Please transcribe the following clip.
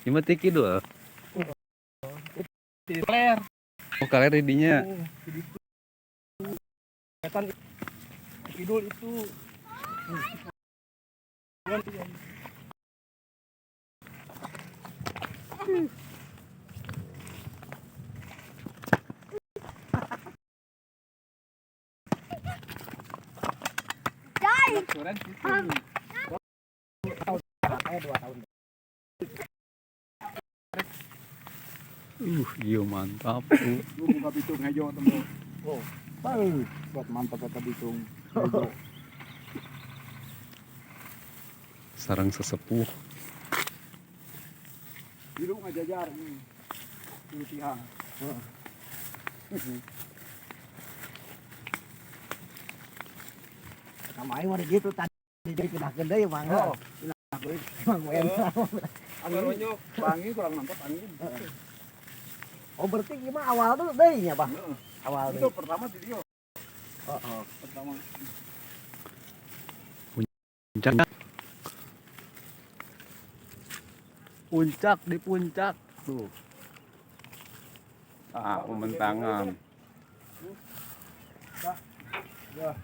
Cuma kidul. Kaler. Oh, kaler didinya. Kan kidul itu. Iya mantap. Lu buka bitung aja temu. Oh, buat mantap kata bitung. Sarang sesepuh. Bitung aja jar nih. Putihan. Kamai mah gitu tadi dipindahkeun deui mangga. Emang enak. Angin bangi kurang nampak angin. Oh berarti gimana awal tuh deui nya, Bang? Awal Itu deui. pertama video. Oh. Pertama. Puncak. Puncak di puncak tuh. Ah, pementangan. Ya.